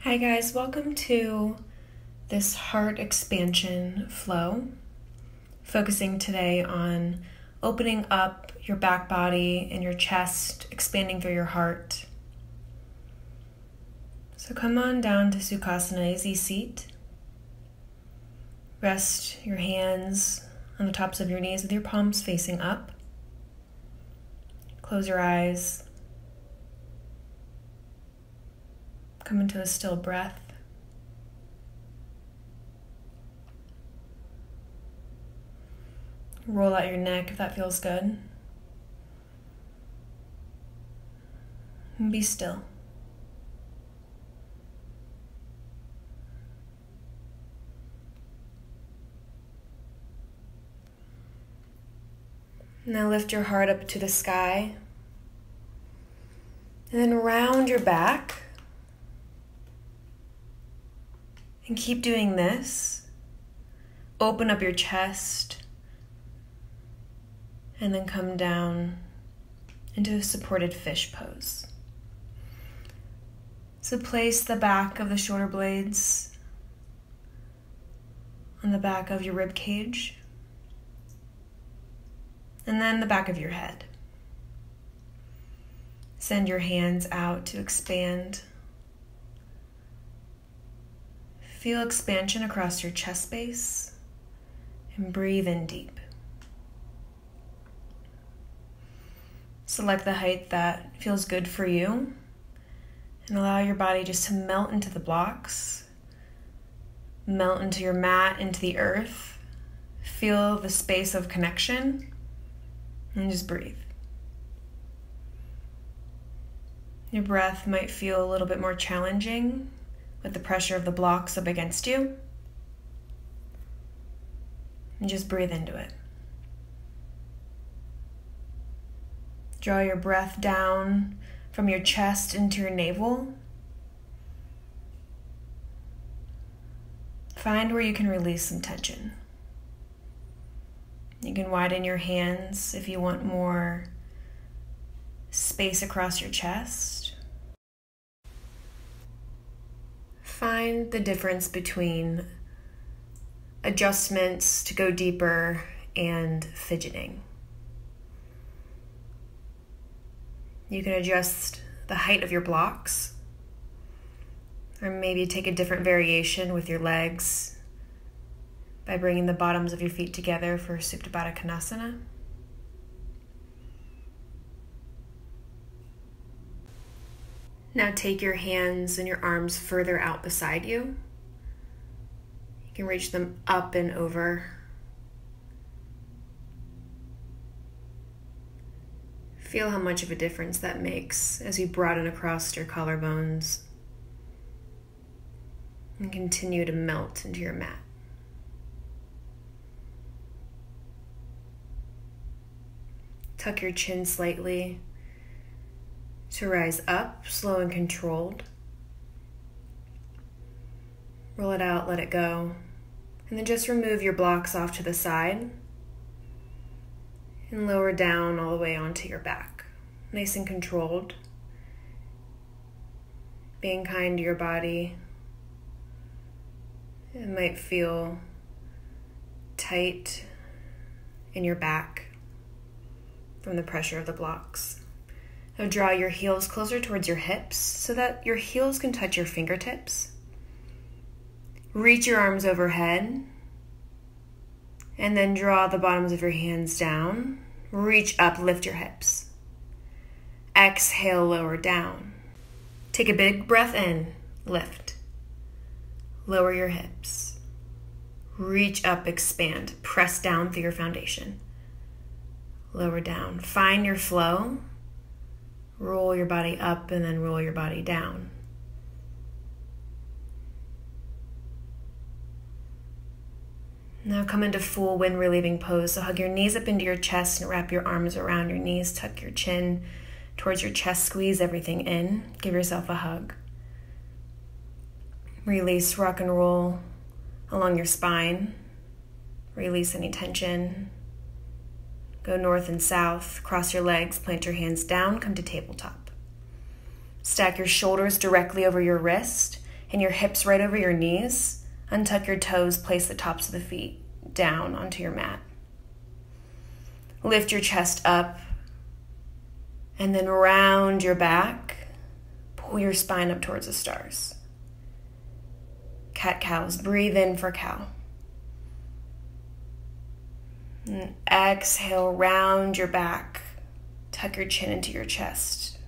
Hi guys, welcome to this heart expansion flow, focusing today on opening up your back body and your chest, expanding through your heart. So come on down to Sukhasana, easy seat. Rest your hands on the tops of your knees with your palms facing up. Close your eyes. Come into a still breath. Roll out your neck if that feels good. And be still. Now lift your heart up to the sky. And then round your back. And keep doing this. Open up your chest. And then come down into a supported fish pose. So place the back of the shoulder blades on the back of your rib cage. And then the back of your head. Send your hands out to expand. Feel expansion across your chest base and breathe in deep. Select the height that feels good for you and allow your body just to melt into the blocks, melt into your mat, into the earth. Feel the space of connection and just breathe. Your breath might feel a little bit more challenging with the pressure of the blocks up against you. And just breathe into it. Draw your breath down from your chest into your navel. Find where you can release some tension. You can widen your hands if you want more space across your chest. Find the difference between adjustments to go deeper and fidgeting. You can adjust the height of your blocks, or maybe take a different variation with your legs by bringing the bottoms of your feet together for Supta Baddha Konasana. Now take your hands and your arms further out beside you. You can reach them up and over. Feel how much of a difference that makes as you broaden across your collarbones and continue to melt into your mat. Tuck your chin slightly to rise up, slow and controlled. Roll it out, let it go. And then just remove your blocks off to the side and lower down all the way onto your back. Nice and controlled. Being kind to your body. It might feel tight in your back from the pressure of the blocks. Now draw your heels closer towards your hips so that your heels can touch your fingertips. Reach your arms overhead and then draw the bottoms of your hands down. Reach up, lift your hips. Exhale, lower down. Take a big breath in, lift. Lower your hips. Reach up, expand. Press down through your foundation. Lower down. Find your flow. Roll your body up and then roll your body down. Now come into full wind relieving pose. So hug your knees up into your chest and wrap your arms around your knees. Tuck your chin towards your chest. Squeeze everything in. Give yourself a hug. Release, rock and roll along your spine. Release any tension. Go north and south, cross your legs, plant your hands down, come to tabletop. Stack your shoulders directly over your wrist and your hips right over your knees. Untuck your toes, place the tops of the feet down onto your mat. Lift your chest up, and then round your back. Pull your spine up towards the stars. Cat-cows. Breathe in for cow. And exhale, round your back. Tuck your chin into your chest.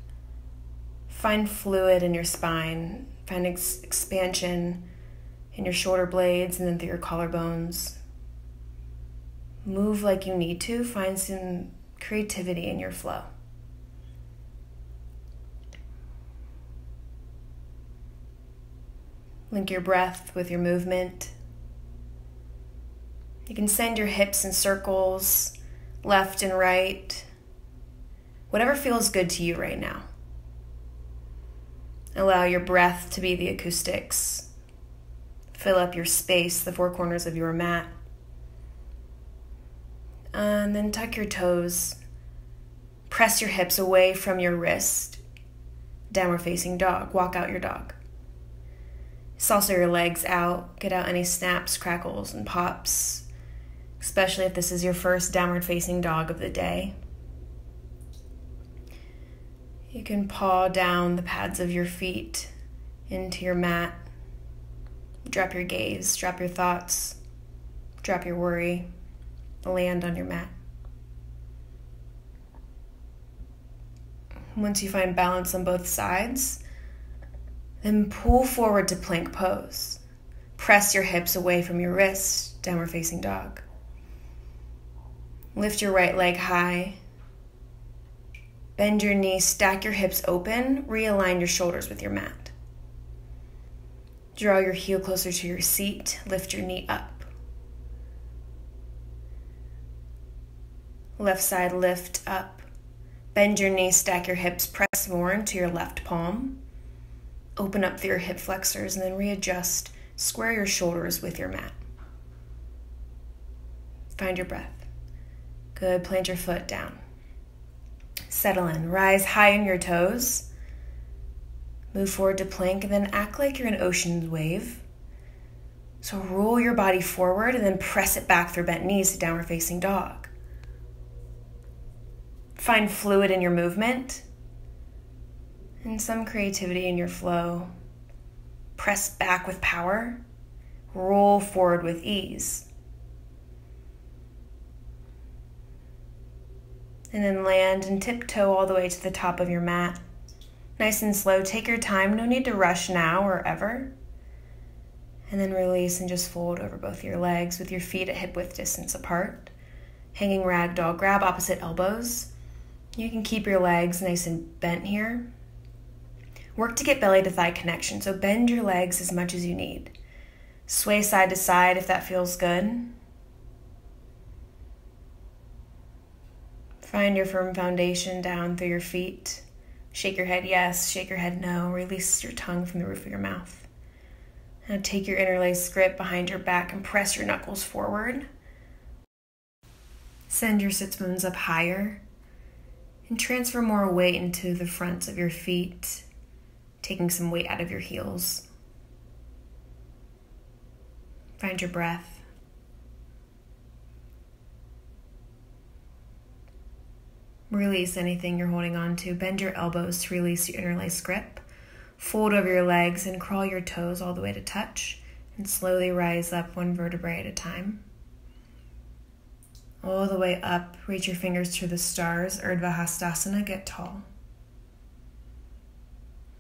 Find fluid in your spine. Find expansion in your shoulder blades and then through your collarbones. Move like you need to. Find some creativity in your flow. Link your breath with your movement. You can send your hips in circles, left and right. Whatever feels good to you right now. Allow your breath to be the acoustics. Fill up your space, the four corners of your mat. And then tuck your toes. Press your hips away from your wrist. Downward facing dog. Walk out your dog. Salsa your legs out. Get out any snaps, crackles, and pops, especially if this is your first downward facing dog of the day. You can paw down the pads of your feet into your mat. Drop your gaze, drop your thoughts, drop your worry, land on your mat. Once you find balance on both sides, then pull forward to plank pose. Press your hips away from your wrist, downward facing dog. Lift your right leg high. Bend your knees, stack your hips open, realign your shoulders with your mat. Draw your heel closer to your seat, lift your knee up. Left side lift up. Bend your knees, stack your hips, press more into your left palm. Open up through your hip flexors and then readjust. Square your shoulders with your mat. Find your breath. Good, plant your foot down. Settle in, rise high on your toes. Move forward to plank and then act like you're an ocean wave. So roll your body forward and then press it back through bent knees to downward facing dog. Find fluid in your movement and some creativity in your flow. Press back with power. Roll forward with ease. And then land and tiptoe all the way to the top of your mat. Nice and slow. Take your time. No need to rush now or ever. And then release and just fold over both your legs with your feet at hip width distance apart. Hanging ragdoll. Grab opposite elbows. You can keep your legs nice and bent here. Work to get belly to thigh connection. So bend your legs as much as you need. Sway side to side if that feels good. Find your firm foundation down through your feet. Shake your head yes, shake your head no. Release your tongue from the roof of your mouth. Now take your interlaced grip behind your back and press your knuckles forward. Send your sits bones up higher and transfer more weight into the fronts of your feet, taking some weight out of your heels. Find your breath. Release anything you're holding on to. Bend your elbows to release your interlaced grip. Fold over your legs and crawl your toes all the way to touch and slowly rise up one vertebrae at a time. All the way up, reach your fingers to the stars, Urdhva Hastasana, get tall.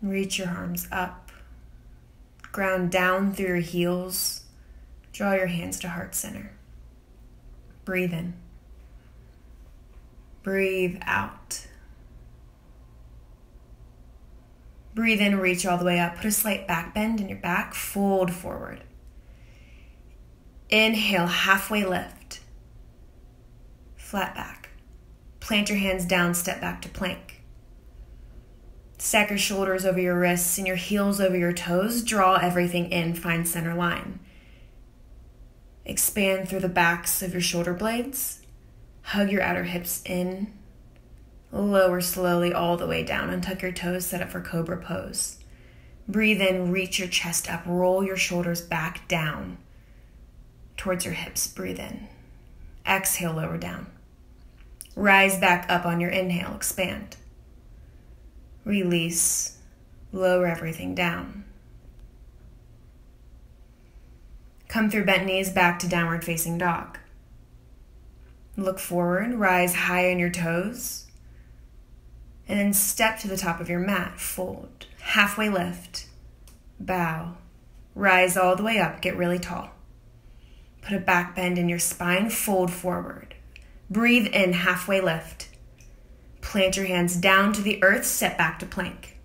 Reach your arms up. Ground down through your heels. Draw your hands to heart center. Breathe in. Breathe out. Breathe in, reach all the way up. Put a slight back bend in your back. Fold forward. Inhale, halfway lift. Flat back. Plant your hands down, step back to plank. Stack your shoulders over your wrists and your heels over your toes. Draw everything in, find center line. Expand through the backs of your shoulder blades. Hug your outer hips in. Lower slowly all the way down. Untuck your toes, set up for cobra pose. Breathe in, reach your chest up, roll your shoulders back down towards your hips. Breathe in. Exhale, lower down. Rise back up on your inhale, expand. Release, lower everything down. Come through bent knees back to downward facing dog. Look forward, rise high on your toes, and then step to the top of your mat, fold, halfway lift, bow, rise all the way up, get really tall. Put a back bend in your spine, fold forward. Breathe in, halfway lift. Plant your hands down to the earth, step back to plank.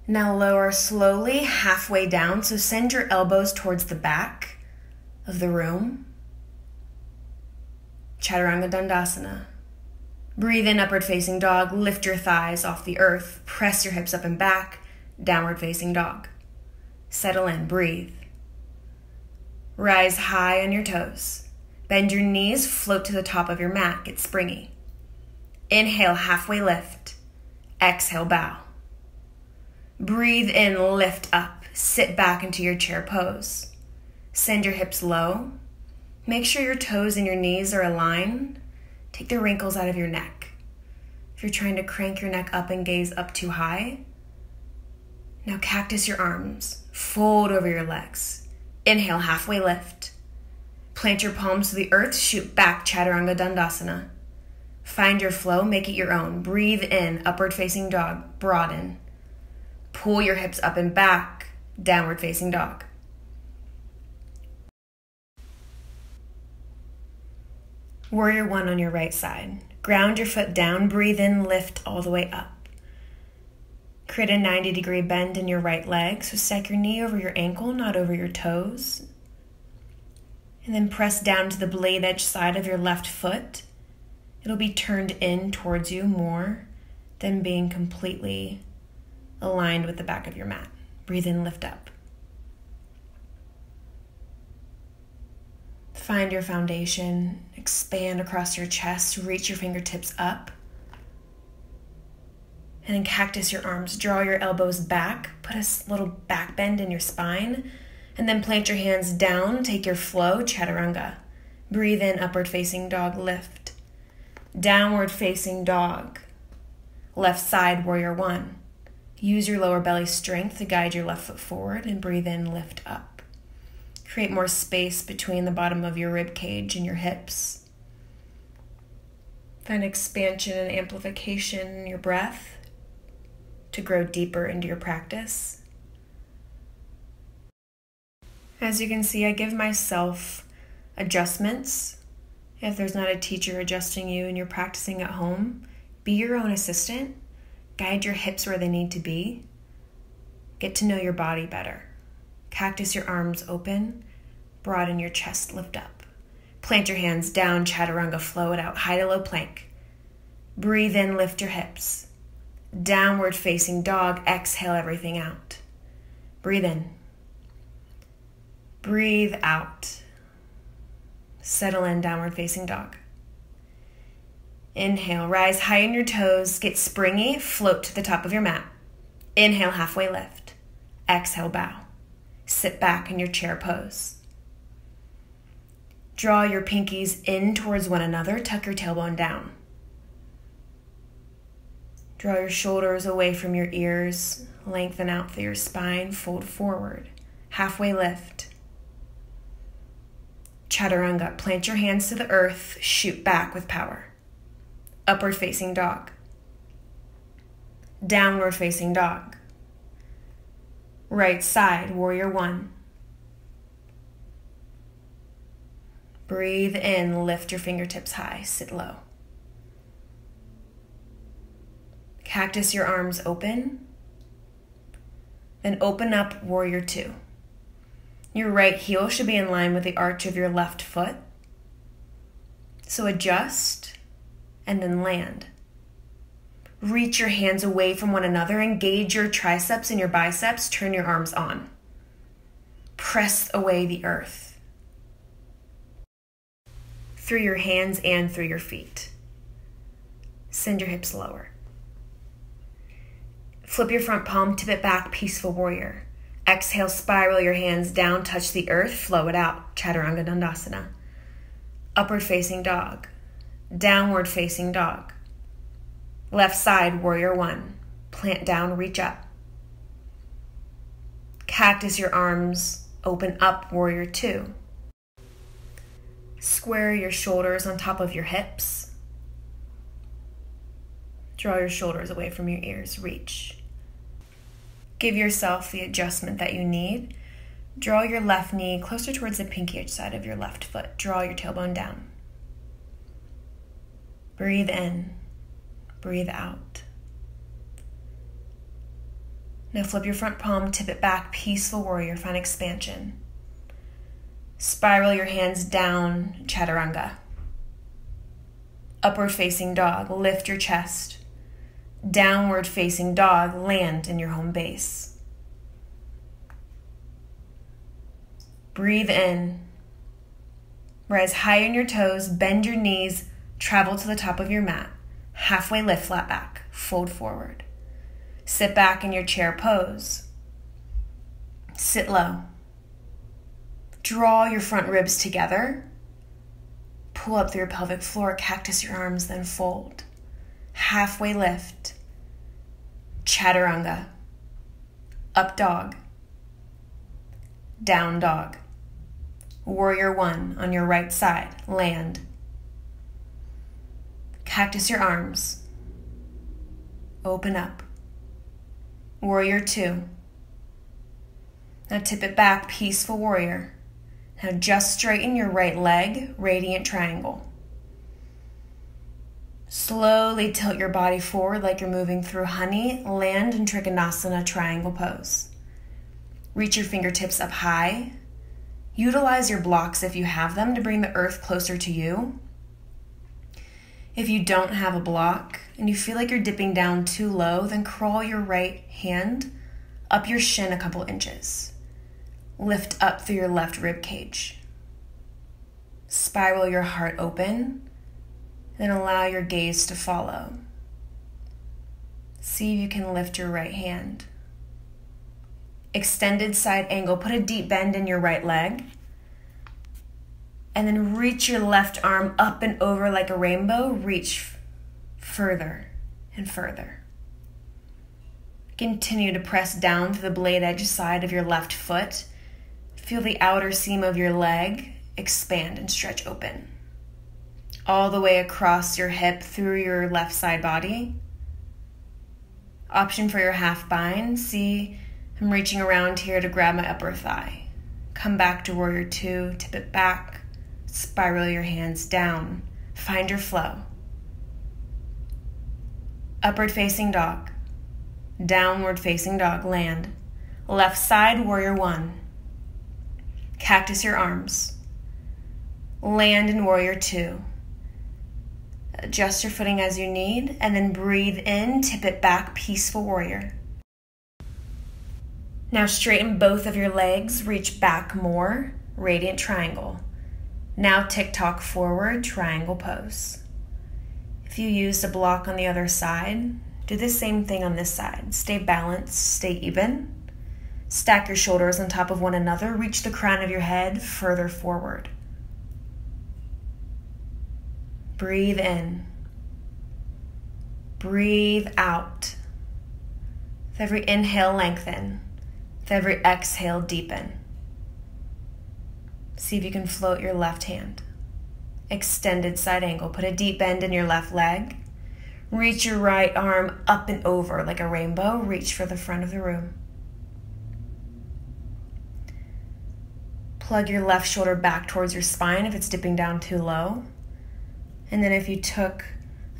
Now lower slowly, halfway down, so send your elbows towards the back of the room. Chaturanga Dandasana. Breathe in, upward facing dog, lift your thighs off the earth, press your hips up and back, downward facing dog. Settle in, breathe. Rise high on your toes. Bend your knees, float to the top of your mat, get springy. Inhale, halfway lift. Exhale, bow. Breathe in, lift up, sit back into your chair pose. Send your hips low. Make sure your toes and your knees are aligned. Take the wrinkles out of your neck. If you're trying to crank your neck up and gaze up too high, now cactus your arms, fold over your legs. Inhale, halfway lift. Plant your palms to the earth, shoot back, Chaturanga Dandasana. Find your flow, make it your own. Breathe in, upward facing dog, broaden. Pull your hips up and back, downward facing dog. Warrior one on your right side. Ground your foot down, breathe in, lift all the way up. Create a 90-degree bend in your right leg, so stack your knee over your ankle, not over your toes. And then press down to the blade edge side of your left foot. It'll be turned in towards you more than being completely aligned with the back of your mat. Breathe in, lift up. Find your foundation, expand across your chest, reach your fingertips up. And then cactus your arms, draw your elbows back, put a little back bend in your spine, and then plant your hands down, take your flow, chaturanga. Breathe in, upward facing dog, lift. Downward facing dog. Left side, warrior one. Use your lower belly strength to guide your left foot forward and breathe in, lift up. Create more space between the bottom of your rib cage and your hips. Find expansion and amplification in your breath to grow deeper into your practice. As you can see, I give myself adjustments. If there's not a teacher adjusting you and you're practicing at home, be your own assistant. Guide your hips where they need to be. Get to know your body better. Cactus your arms open. Broaden your chest, lift up. Plant your hands down, chaturanga, flow it out, high to low plank. Breathe in, lift your hips. Downward facing dog, exhale everything out. Breathe in. Breathe out. Settle in, downward facing dog. Inhale, rise high on your toes, get springy, float to the top of your mat. Inhale, halfway lift. Exhale, bow. Sit back in your chair pose. Draw your pinkies in towards one another, tuck your tailbone down. Draw your shoulders away from your ears, lengthen out through your spine, fold forward. Halfway lift. Chaturanga, plant your hands to the earth, shoot back with power. Upward facing dog. Downward facing dog. Right side, warrior one. Breathe in, lift your fingertips high, sit low. Cactus your arms open. Then open up, warrior two. Your right heel should be in line with the arch of your left foot. So adjust and then land. Reach your hands away from one another, engage your triceps and your biceps, turn your arms on. Press away the earth through your hands and through your feet. Send your hips lower. Flip your front palm, tip it back, Peaceful Warrior. Exhale, spiral your hands down, touch the earth, flow it out, Chaturanga Dandasana. Upward facing dog. Downward facing dog. Left side, Warrior One. Plant down, reach up. Cactus your arms, open up, Warrior Two. Square your shoulders on top of your hips. Draw your shoulders away from your ears, reach. Give yourself the adjustment that you need. Draw your left knee closer towards the pinky edge side of your left foot. Draw your tailbone down. Breathe in, breathe out. Now flip your front palm, tip it back, Peaceful Warrior, find expansion. Spiral your hands down, Chaturanga. Upward facing dog, lift your chest. Downward facing dog, land in your home base. Breathe in. Rise high on your toes, bend your knees, travel to the top of your mat. Halfway lift, flat back, fold forward. Sit back in your chair pose. Sit low. Draw your front ribs together. Pull up through your pelvic floor, cactus your arms, then fold. Halfway lift. Chaturanga. Up dog. Down dog. Warrior One on your right side, land. Cactus your arms. Open up. Warrior Two. Now tip it back, Peaceful Warrior. Now just straighten your right leg, Radiant Triangle. Slowly tilt your body forward like you're moving through honey. Land in Trikonasana, triangle pose. Reach your fingertips up high. Utilize your blocks if you have them to bring the earth closer to you. If you don't have a block and you feel like you're dipping down too low, then crawl your right hand up your shin a couple inches. Lift up through your left rib cage. Spiral your heart open, then allow your gaze to follow. See if you can lift your right hand. Extended side angle, put a deep bend in your right leg. And then reach your left arm up and over like a rainbow. Reach further and further. Continue to press down to the blade edge side of your left foot. Feel the outer seam of your leg expand and stretch open. All the way across your hip through your left side body. Option for your half bind. See, I'm reaching around here to grab my upper thigh. Come back to Warrior Two, tip it back. Spiral your hands down. Find your flow. Upward facing dog. Downward facing dog, land. Left side, Warrior One. Cactus your arms. Land in Warrior Two. Adjust your footing as you need, and then breathe in, tip it back, Peaceful Warrior. Now straighten both of your legs, reach back more, Radiant Triangle. Now tick-tock forward, triangle pose. If you used a block on the other side, do the same thing on this side. Stay balanced, stay even. Stack your shoulders on top of one another. Reach the crown of your head further forward. Breathe in. Breathe out. With every inhale, lengthen. With every exhale, deepen. See if you can float your left hand. Extended side angle. Put a deep bend in your left leg. Reach your right arm up and over like a rainbow. Reach for the front of the room. Plug your left shoulder back towards your spine if it's dipping down too low. And then if you took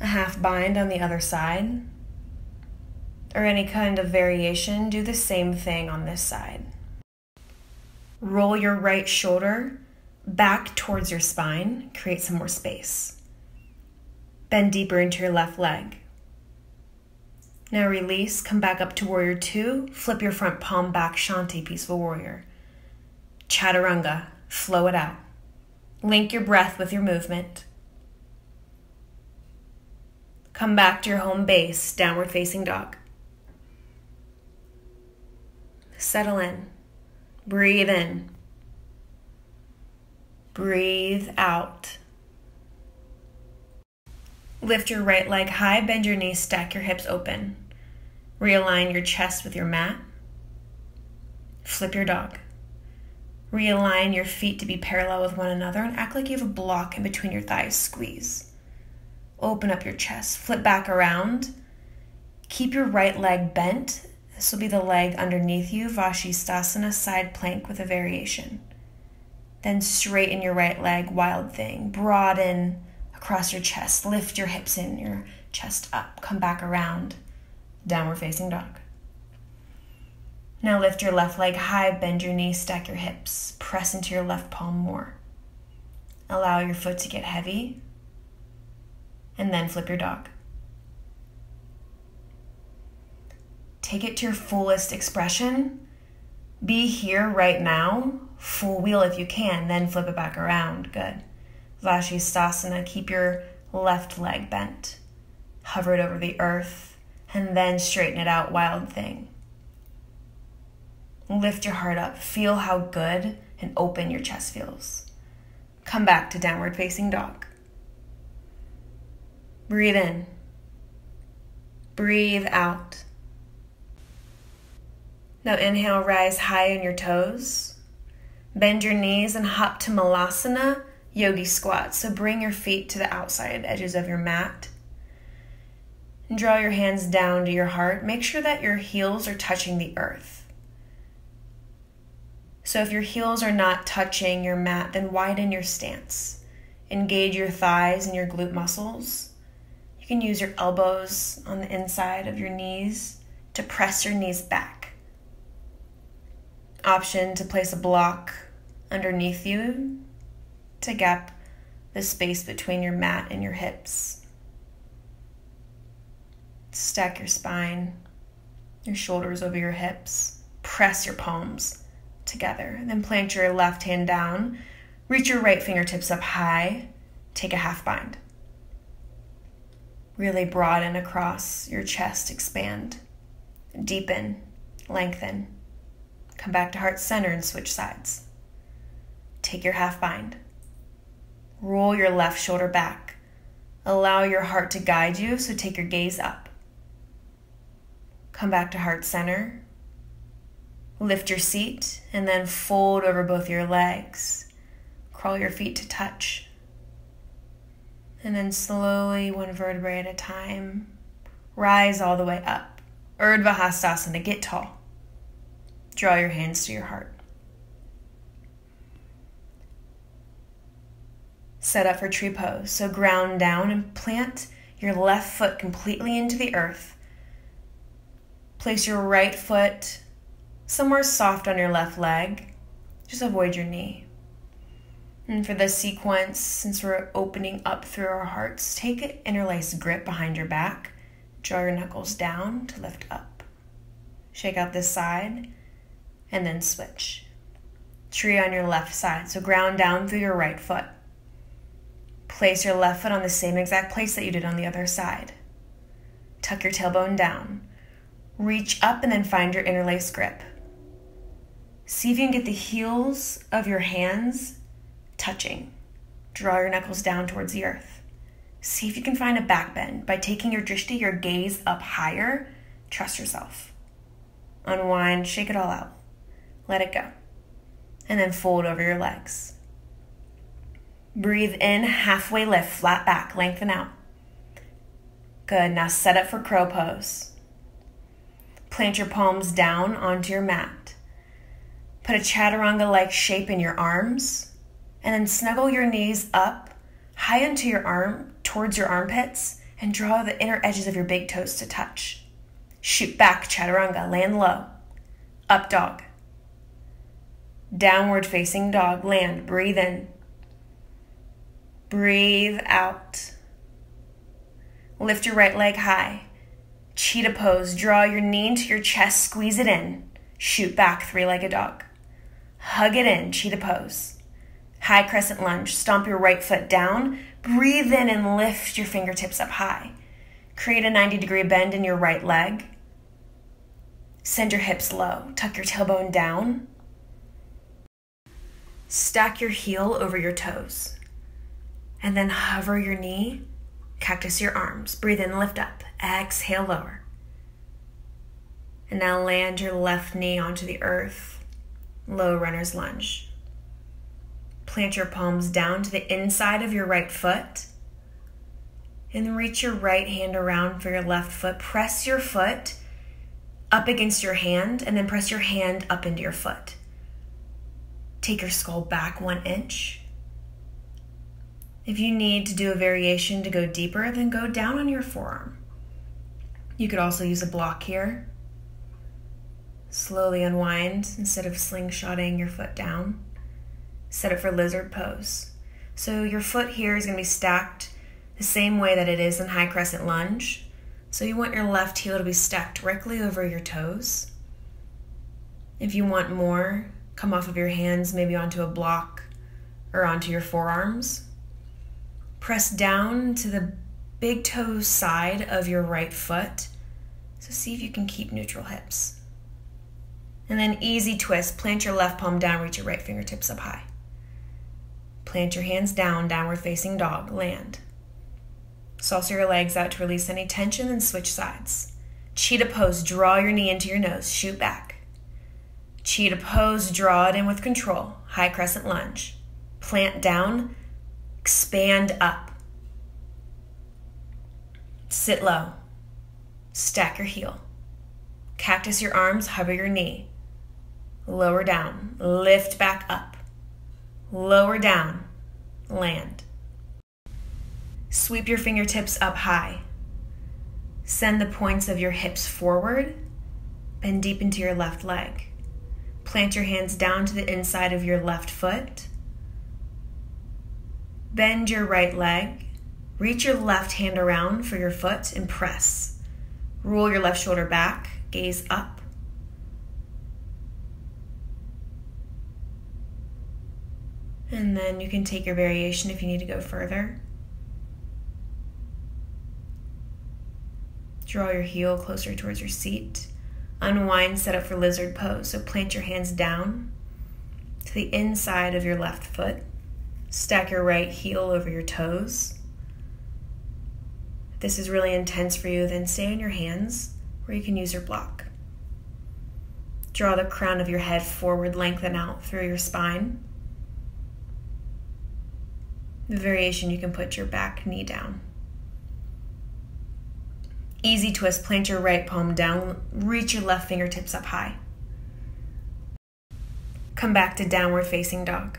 a half bind on the other side, or any kind of variation, do the same thing on this side. Roll your right shoulder back towards your spine, create some more space. Bend deeper into your left leg. Now release, come back up to Warrior Two, flip your front palm back, Shanti, Peaceful Warrior. Chaturanga, flow it out. Link your breath with your movement. Come back to your home base, downward facing dog. Settle in. Breathe in. Breathe out. Lift your right leg high, bend your knees, stack your hips open. Realign your chest with your mat. Flip your dog. Realign your feet to be parallel with one another and act like you have a block in between your thighs. Squeeze. Open up your chest. Flip back around. Keep your right leg bent. This will be the leg underneath you. Vashisthasana, side plank with a variation. Then straighten your right leg, wild thing. Broaden across your chest. Lift your hips in, your chest up. Come back around. Downward facing dog. Now lift your left leg high, bend your knees, stack your hips. Press into your left palm more. Allow your foot to get heavy. And then flip your dog. Take it to your fullest expression. Be here right now. Full wheel if you can, then flip it back around. Good. Vashisthasana, keep your left leg bent. Hover it over the earth, and then straighten it out, wild thing. Lift your heart up. Feel how good and open your chest feels. Come back to downward facing dog. Breathe in. Breathe out. Now inhale, rise high on your toes. Bend your knees and hop to Malasana, yogi squat. So bring your feet to the outside edges of your mat. And draw your hands down to your heart. Make sure that your heels are touching the earth. So if your heels are not touching your mat, then widen your stance. Engage your thighs and your glute muscles. You can use your elbows on the inside of your knees to press your knees back. Option to place a block underneath you to gap the space between your mat and your hips. Stack your spine, your shoulders over your hips. Press your palms together. Then plant your left hand down. Reach your right fingertips up high. Take a half bind. Really broaden across your chest. Expand. Deepen. Lengthen. Come back to heart center and switch sides. Take your half bind. Roll your left shoulder back. Allow your heart to guide you, so take your gaze up. Come back to heart center. Lift your seat and then fold over both your legs. Crawl your feet to touch. And then slowly, one vertebrae at a time, rise all the way up. Urdhva Hastasana, get tall. Draw your hands to your heart. Set up for tree pose. So ground down and plant your left foot completely into the earth. Place your right foot somewhere soft on your left leg. Just avoid your knee. And for this sequence, since we're opening up through our hearts, take an interlaced grip behind your back. Draw your knuckles down to lift up. Shake out this side and then switch. Tree on your left side. So ground down through your right foot. Place your left foot on the same exact place that you did on the other side. Tuck your tailbone down. Reach up and then find your interlaced grip. See if you can get the heels of your hands touching. Draw your knuckles down towards the earth. See if you can find a back bend by taking your drishti, your gaze up higher. Trust yourself. Unwind, shake it all out. Let it go. And then fold over your legs. Breathe in, halfway lift, flat back, lengthen out. Good, now set up for crow pose. Plant your palms down onto your mat. Put a chaturanga-like shape in your arms, and then snuggle your knees up, high into your arm, towards your armpits, and draw the inner edges of your big toes to touch. Shoot back, chaturanga, land low. Up dog. Downward facing dog, land, breathe in. Breathe out. Lift your right leg high. Cheetah pose, draw your knee into your chest, squeeze it in. Shoot back, three-legged dog. Hug it in, cheetah pose. High crescent lunge, stomp your right foot down. Breathe in and lift your fingertips up high. Create a 90-degree bend in your right leg. Send your hips low. Tuck your tailbone down. Stack your heel over your toes. And then hover your knee. Cactus your arms. Breathe in, lift up. Exhale, lower. And now land your left knee onto the earth. Low runner's lunge. Plant your palms down to the inside of your right foot. And reach your right hand around for your left foot. Press your foot up against your hand and then press your hand up into your foot. Take your skull back 1 inch. If you need to do a variation to go deeper, then go down on your forearm. You could also use a block here. Slowly unwind instead of slingshotting your foot down. Set it for lizard pose. So your foot here is going to be stacked the same way that it is in high crescent lunge. So you want your left heel to be stacked directly over your toes. If you want more, come off of your hands, maybe onto a block or onto your forearms. Press down to the big toe side of your right foot. So see if you can keep neutral hips. And then easy twist. Plant your left palm down, reach your right fingertips up high. Plant your hands down, downward facing dog, land. Salsa your legs out to release any tension and switch sides. Cheetah pose, draw your knee into your nose, shoot back. Cheetah pose, draw it in with control, high crescent lunge. Plant down, expand up. Sit low, stack your heel. Cactus your arms, hover your knee. Lower down, lift back up. Lower down, land. Sweep your fingertips up high. Send the points of your hips forward. Bend deep into your left leg. Plant your hands down to the inside of your left foot. Bend your right leg. Reach your left hand around for your foot and press. Roll your left shoulder back. Gaze up. And then you can take your variation if you need to go further. Draw your heel closer towards your seat. Unwind, set up for lizard pose. So plant your hands down to the inside of your left foot. Stack your right heel over your toes. If this is really intense for you, then stay on your hands where you can use your block. Draw the crown of your head forward, lengthen out through your spine. The variation, you can put your back knee down. Easy twist, plant your right palm down, reach your left fingertips up high. Come back to downward facing dog.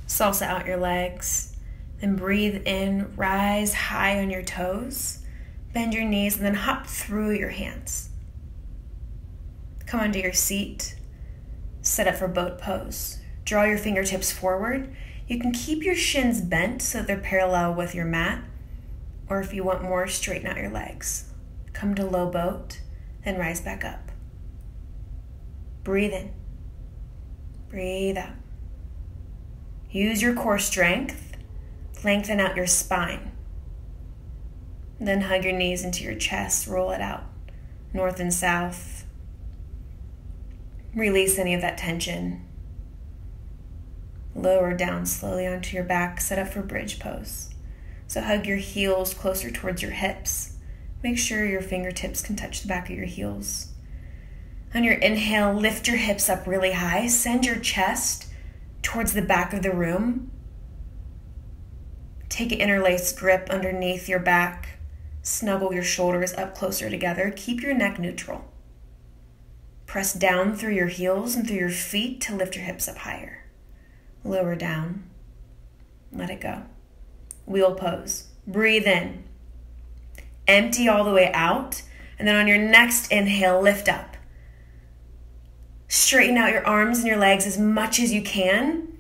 Salsa out your legs, then breathe in, rise high on your toes, bend your knees, and then hop through your hands. Come onto your seat, set up for boat pose. Draw your fingertips forward. You can keep your shins bent so they're parallel with your mat, or if you want more, straighten out your legs. Come to low boat, then rise back up. Breathe in, breathe out. Use your core strength, lengthen out your spine. Then hug your knees into your chest, roll it out, north and south. Release any of that tension. Lower down slowly onto your back, set up for bridge pose. So hug your heels closer towards your hips. Make sure your fingertips can touch the back of your heels. On your inhale, lift your hips up really high. Send your chest towards the back of the room. Take an interlaced grip underneath your back. Snuggle your shoulders up closer together. Keep your neck neutral. Press down through your heels and through your feet to lift your hips up higher. Lower down. Let it go. Wheel pose. Breathe in. Empty all the way out. And then on your next inhale, lift up. Straighten out your arms and your legs as much as you can.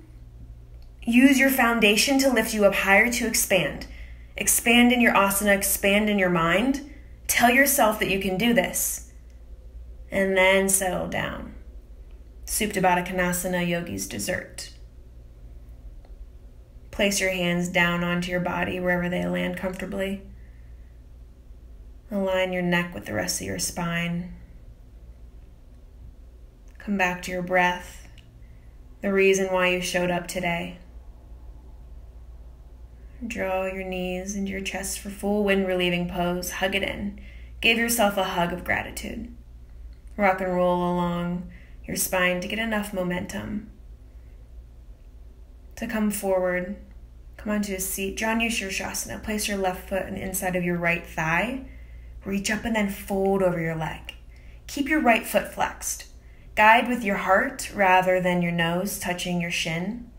Use your foundation to lift you up higher to expand. Expand in your asana, expand in your mind. Tell yourself that you can do this. And then settle down. Supta Baddha Konasana, yogi's dessert. Place your hands down onto your body wherever they land comfortably. Align your neck with the rest of your spine. Come back to your breath, the reason why you showed up today. Draw your knees into your chest for full wind-relieving pose. Hug it in. Give yourself a hug of gratitude. Rock and roll along your spine to get enough momentum to come forward. Come onto a seat. Draw near Shirshasana. Place your left foot on the inside of your right thigh. Reach up and then fold over your leg. Keep your right foot flexed. Guide with your heart rather than your nose touching your shin.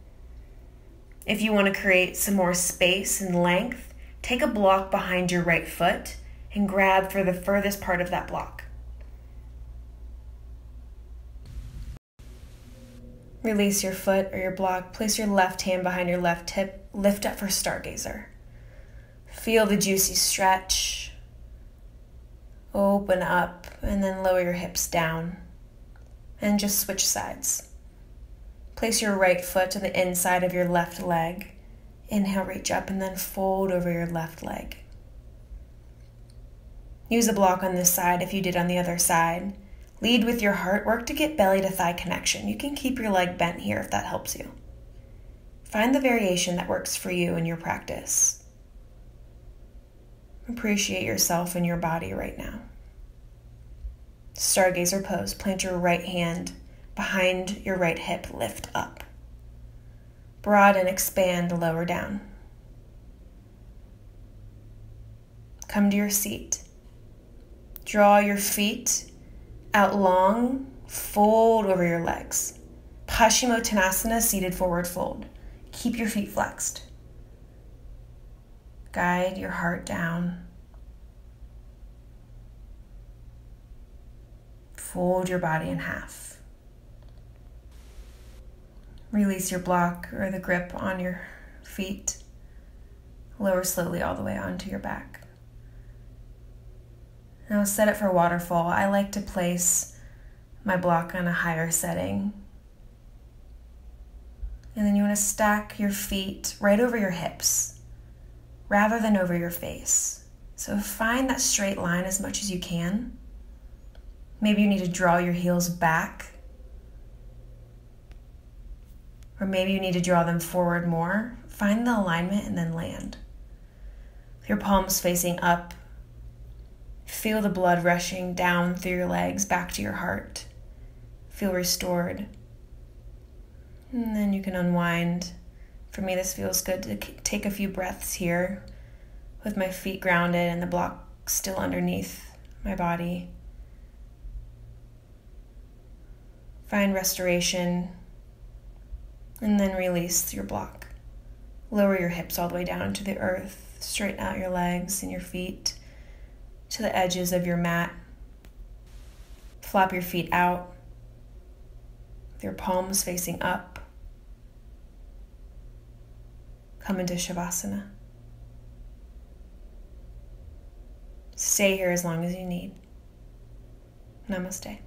If you want to create some more space and length, take a block behind your right foot and grab for the furthest part of that block. Release your foot or your block. Place your left hand behind your left hip. Lift up for Stargazer. Feel the juicy stretch. Open up and then lower your hips down. And just switch sides. Place your right foot to the inside of your left leg. Inhale, reach up and then fold over your left leg. Use a block on this side if you did on the other side. Lead with your heart. Work to get belly to thigh connection. You can keep your leg bent here if that helps you. Find the variation that works for you in your practice. Appreciate yourself and your body right now. Stargazer pose. Plant your right hand behind your right hip. Lift up. Broaden, expand, lower down. Come to your seat. Draw your feet out long. Fold over your legs. Paschimottanasana, seated forward fold. Keep your feet flexed. Guide your heart down. Fold your body in half. Release your block or the grip on your feet. Lower slowly all the way onto your back. Now set it for waterfall. I like to place my block on a higher setting. And then you want to stack your feet right over your hips rather than over your face. So find that straight line as much as you can. Maybe you need to draw your heels back. Or maybe you need to draw them forward more. Find the alignment and then land. With your palms facing up, feel the blood rushing down through your legs back to your heart. Feel restored. And then you can unwind. For me, this feels good to take a few breaths here with my feet grounded and the block still underneath my body. Find restoration, and then release your block. Lower your hips all the way down to the earth. Straighten out your legs and your feet to the edges of your mat. Flop your feet out with your palms facing up. Come into Shavasana. Stay here as long as you need. Namaste.